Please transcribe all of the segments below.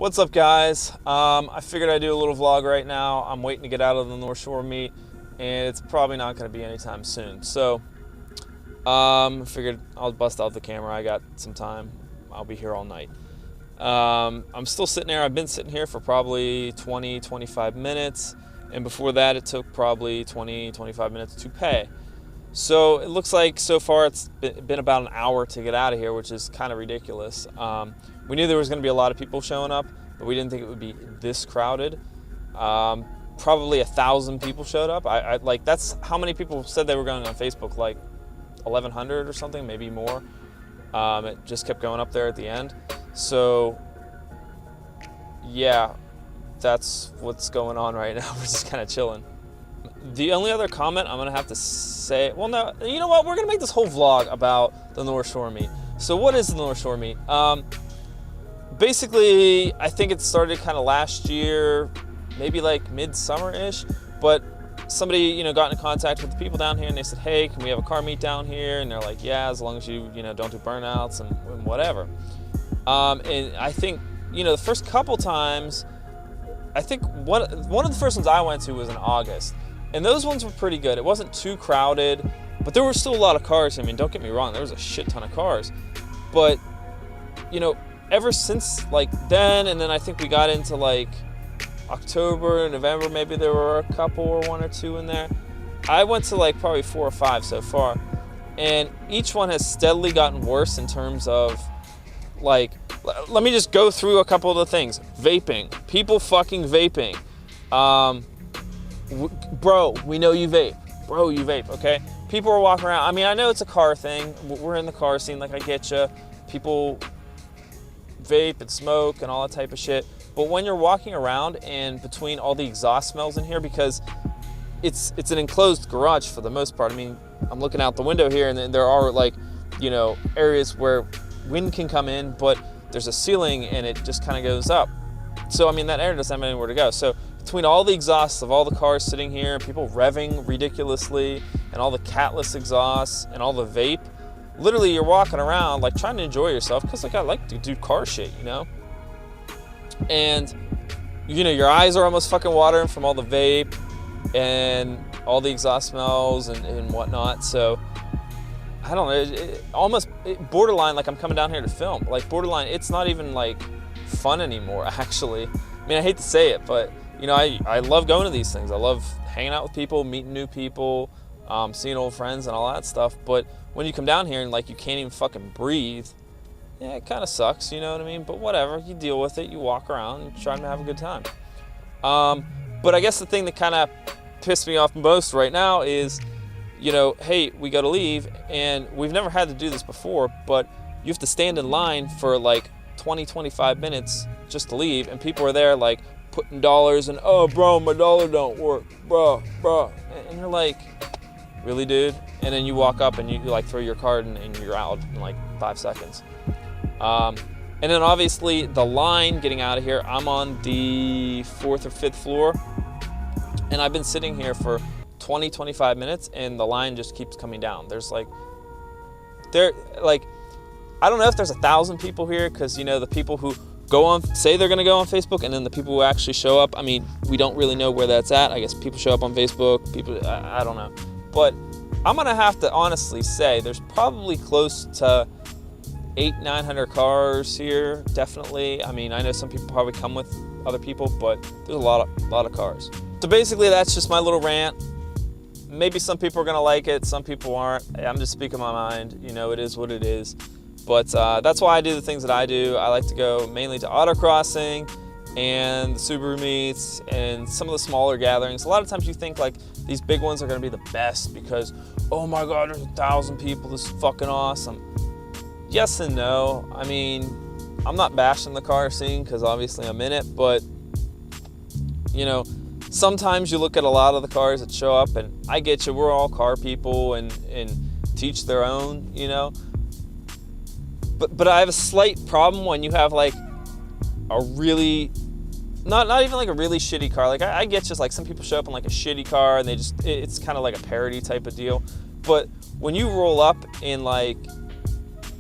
What's up, guys? I figured I'd do a little vlog right now. I'm waiting to get out of the Northshore meet, and it's probably not going to be anytime soon. So, I figured I'll bust out the camera. I got some time. I'll be here all night. I'm still sitting there. I've been sitting here for probably 20, 25 minutes, and before that, it took probably 20, 25 minutes to pay. So it looks like so far it's been about an hour to get out of here, which is kind of ridiculous. We knew there was going to be a lot of people showing up, but we didn't think it would be this crowded. Probably 1,000 people showed up. Like, that's how many people said they were going on Facebook, like 1,100 or something, maybe more. It just kept going up there at the end. So yeah, that's what's going on right now. We're just kind of chilling. The only other comment I'm gonna have to say, well, no, you know what? We're gonna make this whole vlog about the Northshore meet. So what is the Northshore meet? Basically, I think it started kind of last year, maybe like midsummer-ish, but somebody, you know, got in contact with the people down here and they said, hey, can we have a car meet down here? And they're like, yeah, as long as you know, don't do burnouts and whatever. And I think, you know, the first couple times, I think one of the first ones I went to was in August. And those ones were pretty good. It wasn't too crowded, but there were still a lot of cars. I mean, don't get me wrong, there was a shit ton of cars. But, you know, ever since like then, and then I think we got into like October, November, maybe there were a couple or one or two in there. I went to like probably 4 or 5 so far. And each one has steadily gotten worse in terms of like, let me just go through a couple of the things. Vaping, people fucking vaping. Bro, we know you vape. Bro, you vape, okay? People are walking around. I mean, I know it's a car thing. We're in the car scene, like, I get you. People vape and smoke and all that type of shit. But when you're walking around and between all the exhaust smells in here, because it's an enclosed garage for the most part. I mean, I'm looking out the window here, and then there are, like, you know, areas where wind can come in, but there's a ceiling and it just kind of goes up. So, I mean, that air doesn't have anywhere to go. So between all the exhausts of all the cars sitting here, people revving ridiculously, and all the catless exhausts and all the vape, literally you're walking around like trying to enjoy yourself, because like I like to do car shit, you know? And, you know, your eyes are almost fucking watering from all the vape and all the exhaust smells and whatnot. So I don't know, borderline like I'm coming down here to film. Like, borderline, it's not even like fun anymore, actually. I mean, I hate to say it, but you know, I love going to these things. I love hanging out with people, meeting new people, seeing old friends and all that stuff. But when you come down here and like you can't even fucking breathe, yeah, it kind of sucks, you know what I mean? But whatever, you deal with it, you walk around and try to have a good time. But I guess the thing that kind of pissed me off most right now is, you know, hey, we got to leave, and we've never had to do this before, but you have to stand in line for like 20, 25 minutes just to leave, and people are there like putting dollars and, oh, bro, my dollar don't work, bro. And you're like, really, dude? And then you walk up and you like throw your card and you're out in like 5 seconds. And then obviously the line getting out of here, I'm on the 4th or 5th floor, and I've been sitting here for 20, 25 minutes, and the line just keeps coming down. There's like, I don't know if there's 1,000 people here, because, you know, the people who go on, say they're gonna go on Facebook, and then the people who actually show up, I mean, we don't really know where that's at. I guess people show up on Facebook, people, I don't know. But I'm gonna have to honestly say there's probably close to 800, 900 cars here, definitely. I mean, I know some people probably come with other people, but there's a lot of cars. So basically, that's just my little rant. Maybe some people are gonna like it, some people aren't. I'm just speaking my mind. You know, it is what it is. But that's why I do the things that I do. I like to go mainly to autocrossing and the Subaru meets and some of the smaller gatherings. A lot of times you think like these big ones are gonna be the best because, oh my God, there's 1,000 people, this is fucking awesome. Yes and no. I mean, I'm not bashing the car scene because obviously I'm in it, but you know, sometimes you look at a lot of the cars that show up, and I get you, we're all car people and teach their own, you know. But I have a slight problem when you have like a really, not even like a really shitty car. Like I get just like some people show up in like a shitty car and they just, it's kind of like a parody type of deal. But when you roll up in like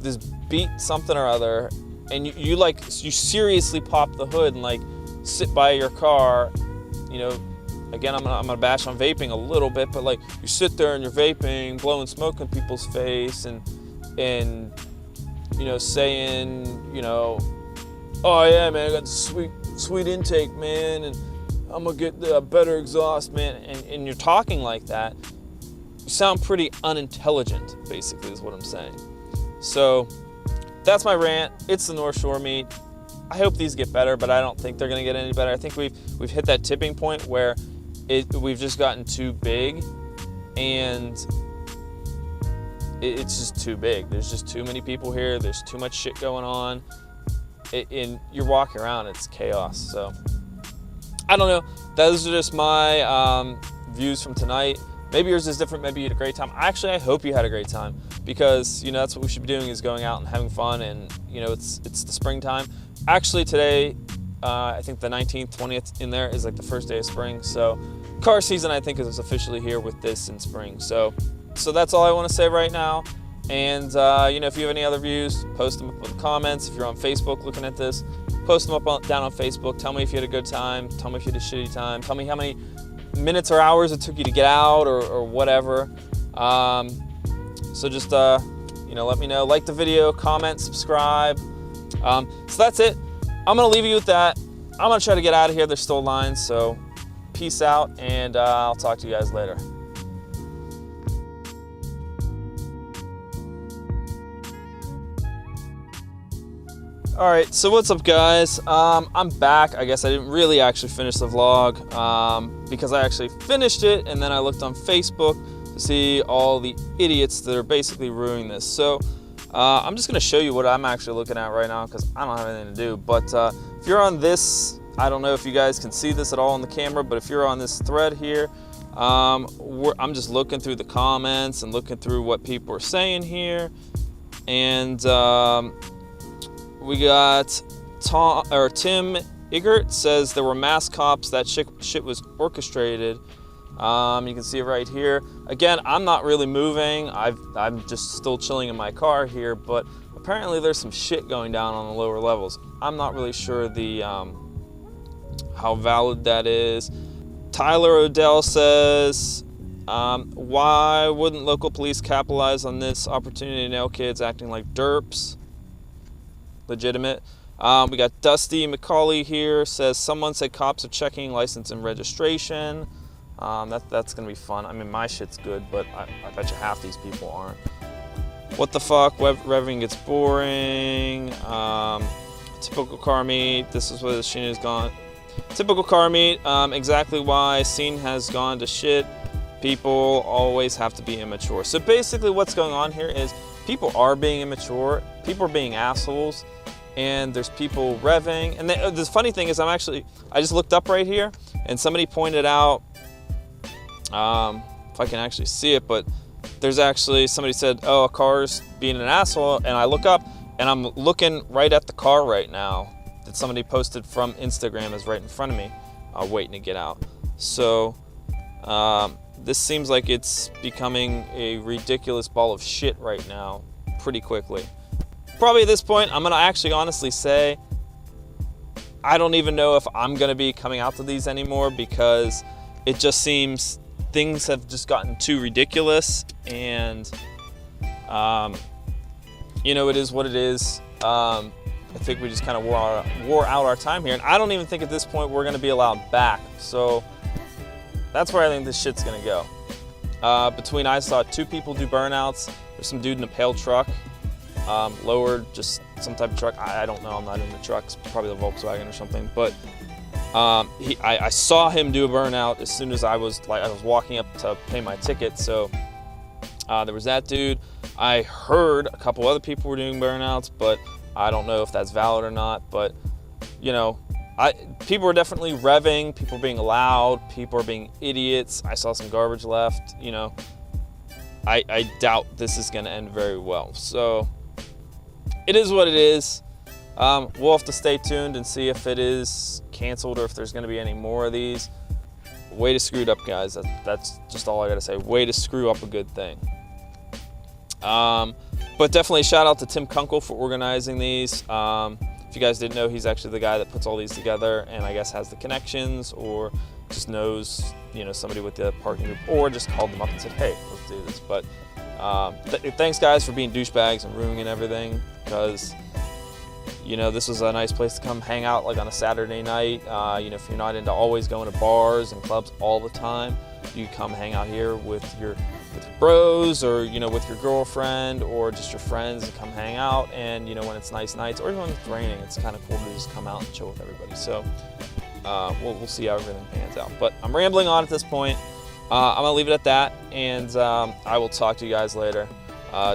this beat something or other and you seriously pop the hood and like sit by your car, you know, again, I'm gonna bash on vaping a little bit, but like you sit there and you're vaping, blowing smoke in people's face, and you know, saying, you know, oh yeah, man, I got the sweet intake, man, and I'm gonna get the better exhaust, man, and you're talking like that, you sound pretty unintelligent, basically, is what I'm saying. So that's my rant. It's the Northshore meet. I hope these get better, but I don't think they're gonna get any better. I think we've hit that tipping point where we've just gotten too big, and it's just too big. There's just too many people here. There's too much shit going on. And you're walking around, it's chaos. So I don't know. Those are just my views from tonight. Maybe yours is different. Maybe you had a great time. Actually, I hope you had a great time, because you know that's what we should be doing, is going out and having fun. And you know, it's the springtime. Actually, today, I think the 19th, 20th in there is like the first day of spring. So car season, I think, is officially here with this in spring. So that's all I want to say right now. And you know, if you have any other views, post them up in the comments. If you're on Facebook looking at this, post them up down on Facebook. Tell me if you had a good time. Tell me if you had a shitty time. Tell me how many minutes or hours it took you to get out, or whatever. So just you know, let me know. Like the video, comment, subscribe. So that's it. I'm gonna leave you with that. I'm gonna try to get out of here. There's still lines, so peace out, and I'll talk to you guys later. All right, so what's up, guys? I'm back. I guess I didn't really actually finish the vlog because I actually finished it, and then I looked on Facebook to see all the idiots that are basically ruining this. So I'm just gonna show you what I'm actually looking at right now, because I don't have anything to do. But if you're on this, I don't know if you guys can see this at all on the camera, but if you're on this thread here, I'm just looking through the comments and looking through what people are saying here. And we got Tim Eggert says there were mass cops, that shit was orchestrated. You can see it right here. Again, I'm not really moving. I'm just still chilling in my car here, but apparently there's some shit going down on the lower levels. I'm not really sure the how valid that is. Tyler Odell says, why wouldn't local police capitalize on this opportunity to nail kids acting like derps? Legitimate. We got Dusty McCauley here, says someone said cops are checking license and registration. That's gonna be fun. I mean, my shit's good, but I bet you half these people aren't. What the fuck? Revving gets boring. Typical car meet. This is where the scene has gone. Typical car meet. Exactly why scene has gone to shit. People always have to be immature. So basically, what's going on here is people are being immature. People are being assholes. And there's people revving. And the funny thing is, I just looked up right here, and somebody pointed out, if I can actually see it, but there's actually, somebody said, oh, a car's being an asshole, and I look up, and I'm looking right at the car right now that somebody posted from Instagram is right in front of me, waiting to get out. So this seems like it's becoming a ridiculous ball of shit right now pretty quickly. Probably at this point, I'm gonna actually honestly say, I don't even know if I'm gonna be coming out to these anymore, because it just seems things have just gotten too ridiculous, and you know, it is what it is. I think we just kind of wore out our time here, and I don't even think at this point we're gonna be allowed back. So that's where I think this shit's gonna go. I saw 2 people do burnouts. There's some dude in a pale truck, lowered, just some type of truck. I don't know, I'm not into trucks, probably the Volkswagen or something, but I saw him do a burnout as soon as I was walking up to pay my ticket. So there was that dude. I heard a couple other people were doing burnouts, but I don't know if that's valid or not. But you know, people are definitely revving, people are being loud, people are being idiots. I saw some garbage left. You know, I doubt this is going to end very well. So it is what it is. We'll have to stay tuned and see if it is canceled or if there's going to be any more of these. Way to screw it up, guys. That's just all I got to say. Way to screw up a good thing. But definitely shout out to Tim Kunkel for organizing these. If you guys didn't know, he's actually the guy that puts all these together, and I guess has the connections, or just knows, you know, somebody with the parking group, or just called them up and said, hey, let's do this. But thanks guys for being douchebags and ruining everything, because, you know, this was a nice place to come hang out, like on a Saturday night. You know, if you're not into always going to bars and clubs all the time, you come hang out here with your bros, or, you know, with your girlfriend, or just your friends, and come hang out. And, you know, when it's nice nights, or even when it's raining, it's kind of cool to just come out and chill with everybody. So we'll see how everything pans out. But I'm rambling on at this point. I'm gonna leave it at that, and I will talk to you guys later.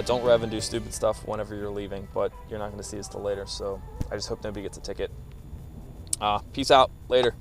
Don't rev and do stupid stuff whenever you're leaving, but you're not gonna see us till later, so I just hope nobody gets a ticket. Peace out, later.